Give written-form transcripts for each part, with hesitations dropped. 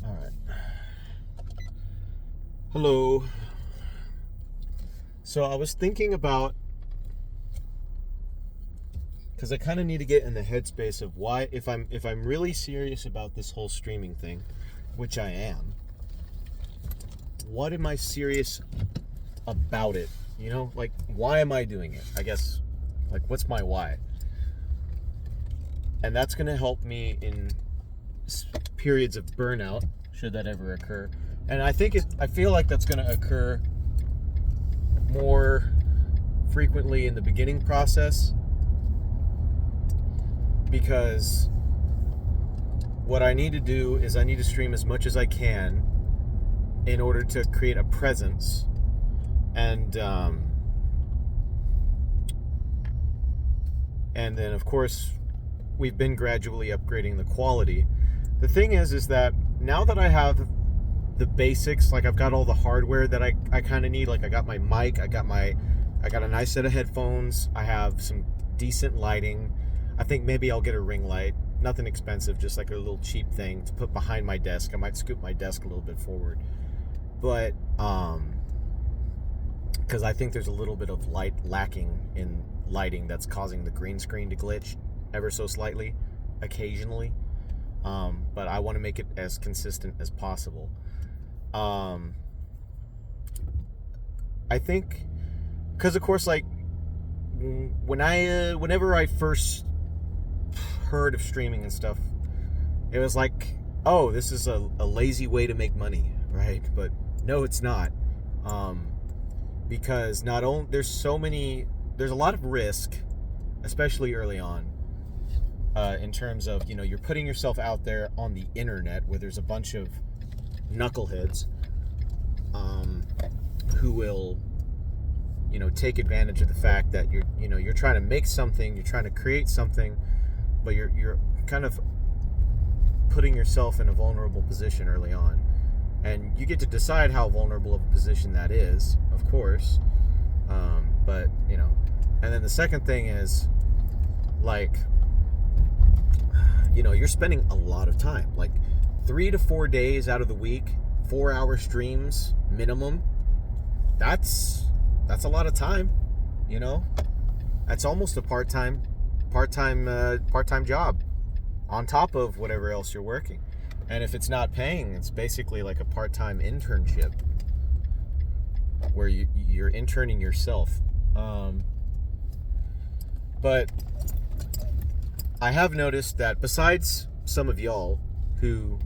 All right. Hello. So I was thinking about, because I kind of need to get in the headspace of why, if I'm really serious about this whole streaming thing, which I am, what am I serious about it? You know, like, why am I doing it? I guess, like, what's my why? And that's going to help me in periods of burnout, should that ever occur. And I feel like that's going to occur more frequently in the beginning process, because what I need to do is I need to stream as much as I can in order to create a presence, and then of course we've been gradually upgrading the quality. The thing is that now that I have the basics, like I've got all the hardware that I kind of need, like I got my mic, I got a nice set of headphones, I have some decent lighting. I think maybe I'll get a ring light, nothing expensive, just like a little cheap thing to put behind my desk. I might scoop my desk a little bit forward, but because I think there's a little bit of light lacking in lighting that's causing the green screen to glitch ever so slightly occasionally. But I want to make it as consistent as possible. I think, because of course, like whenever I first heard of streaming and stuff, it was like, oh, this is a lazy way to make money, right? But no, it's not. Because not only there's a lot of risk, especially early on, in terms of, you're putting yourself out there on the internet where there's a bunch of knuckleheads who will take advantage of the fact that you're trying to make something, you're trying to create something, but you're kind of putting yourself in a vulnerable position early on, and you get to decide how vulnerable of a position that is, of course. But and then the second thing is, like, you're spending a lot of time, like 3 to 4 days out of the week, 4-hour streams minimum. That's a lot of time. That's almost a part-time job on top of whatever else you're working. And if it's not paying, it's basically like a part-time internship where you're interning yourself. But I have noticed that besides some of y'all who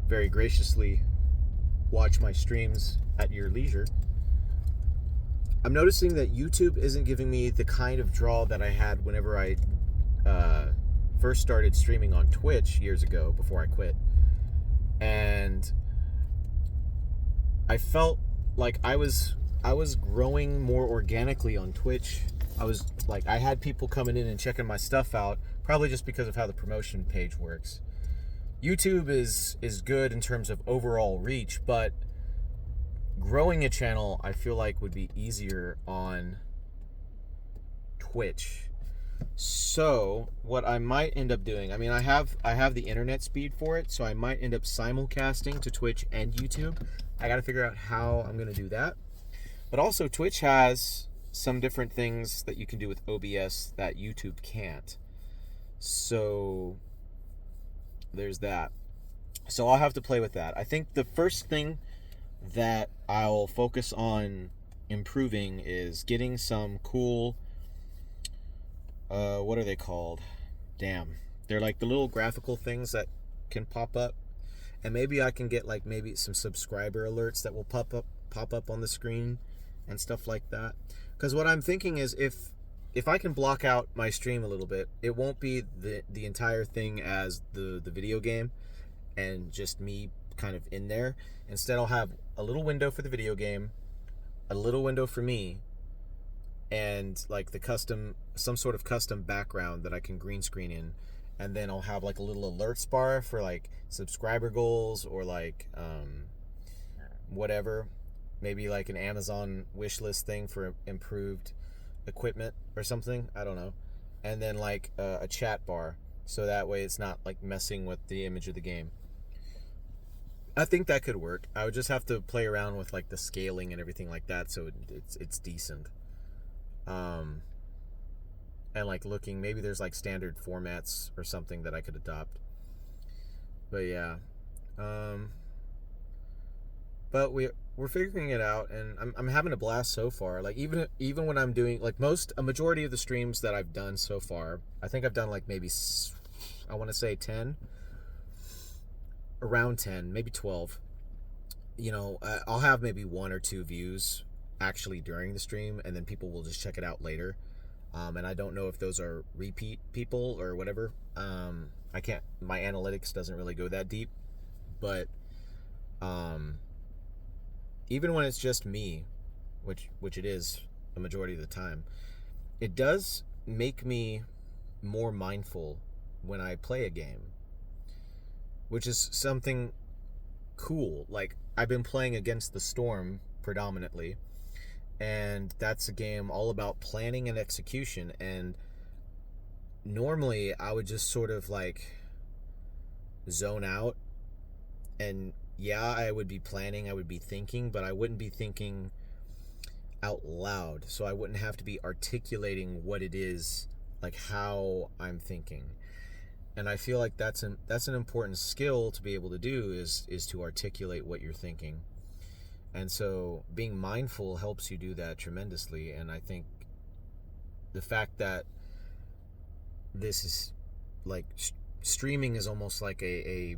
very graciously watch my streams at your leisure, I'm noticing that YouTube isn't giving me the kind of draw that I had whenever I first started streaming on Twitch years ago, before I quit. And I felt like I was growing more organically on Twitch. I had people coming in and checking my stuff out, probably just because of how the promotion page works. YouTube is good in terms of overall reach, but growing a channel, I feel like, would be easier on Twitch. So what I might end up doing, I mean, I have the internet speed for it, so I might end up simulcasting to Twitch and YouTube. I got to figure out how I'm going to do that. But also, Twitch has some different things that you can do with OBS that YouTube can't. So there's that. So I'll have to play with that. I think the first thing that I'll focus on improving is getting some cool, what are they called? Damn. They're like the little graphical things that can pop up. And maybe I can get like maybe some subscriber alerts that will pop up on the screen and stuff like that. Because what I'm thinking is, if I can block out my stream a little bit, it won't be the entire thing as the video game and just me kind of in there. Instead, I'll have a little window for the video game, a little window for me, and like some sort of custom background that I can green screen in. And then I'll have like a little alerts bar for like subscriber goals, or like whatever, maybe like an Amazon wish list thing for improved equipment or something, I don't know. And then like a chat bar, so that way it's not like messing with the image of the game. I think that could work. I would just have to play around with like the scaling and everything like that, so it's decent. Um, and like looking, maybe there's like standard formats or something that I could adopt. But yeah, um, but we're figuring it out, and I'm having a blast so far. Like even when I'm doing like a majority of the streams that I've done so far, I think I've done like maybe I want to say 10, around 10, maybe 12. I'll have maybe one or two views actually during the stream, and then people will just check it out later. And I don't know if those are repeat people or whatever. I can't. My analytics doesn't really go that deep, but um, even when it's just me, which it is a majority of the time, it does make me more mindful when I play a game, which is something cool. Like I've been playing Against the Storm predominantly, and that's a game all about planning and execution. And normally I would just sort of like zone out, and yeah, I would be planning, I would be thinking, but I wouldn't be thinking out loud. So I wouldn't have to be articulating what it is, like how I'm thinking. And I feel like that's an important skill to be able to do, is to articulate what you're thinking. And so being mindful helps you do that tremendously. And I think the fact that this is like streaming is almost like a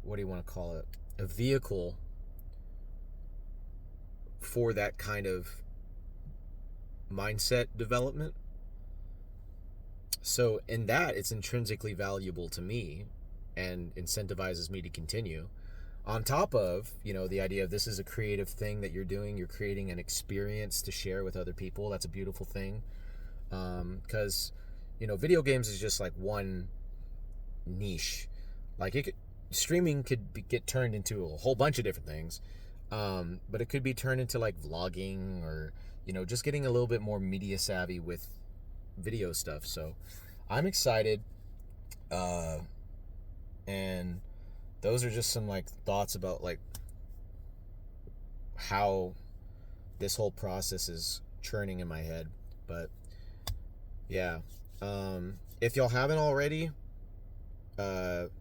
what do you want to call it? A vehicle for that kind of mindset development. So in that, it's intrinsically valuable to me and incentivizes me to continue. On top of, the idea of this is a creative thing that you're doing, you're creating an experience to share with other people. That's a beautiful thing. Because, video games is just like one niche. Like streaming could get turned into a whole bunch of different things. But it could be turned into like vlogging, or, just getting a little bit more media savvy with video stuff. So I'm excited. And those are just some like thoughts about like how this whole process is churning in my head. But yeah, if y'all haven't already, if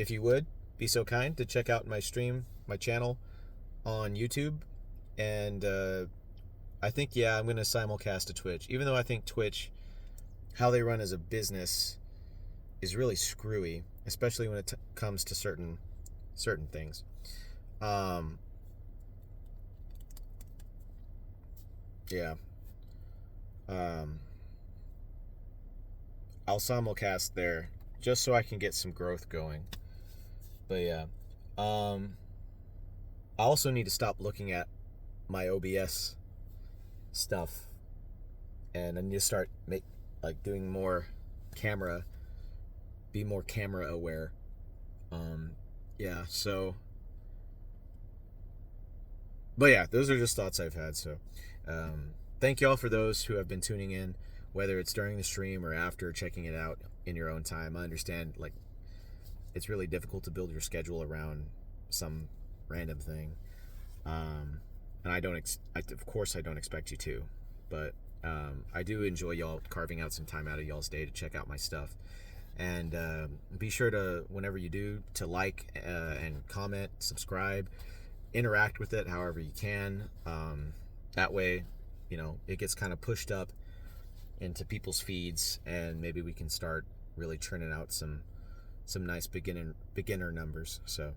you would be so kind to check out my channel on YouTube. And I think, yeah, I'm going to simulcast to Twitch, even though I think Twitch, how they run as a business, is really screwy, especially when it comes to certain things. Yeah. I'll simulcast there just so I can get some growth going. But yeah. I also need to stop looking at my OBS stuff, and I need to start doing more be more camera aware. Yeah, so, but yeah, those are just thoughts I've had. So thank y'all for those who have been tuning in, whether it's during the stream or after, checking it out in your own time. I understand, like, it's really difficult to build your schedule around some random thing. And of course I don't expect you to, but I do enjoy y'all carving out some time out of y'all's day to check out my stuff. And be sure to, whenever you do, to like and comment, subscribe, interact with it however you can. That way, it gets kind of pushed up into people's feeds, and maybe we can start really churning out some nice beginner numbers. So,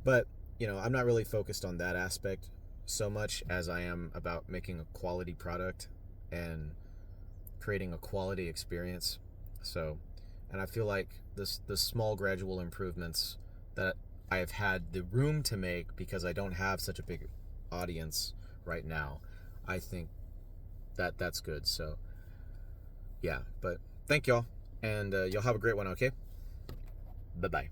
but I'm not really focused on that aspect so much as I am about making a quality product and creating a quality experience. So, and I feel like the small gradual improvements that I've had the room to make, because I don't have such a big audience right now, I think that's good. So yeah, but thank y'all, and y'all have a great one. Okay, bye bye.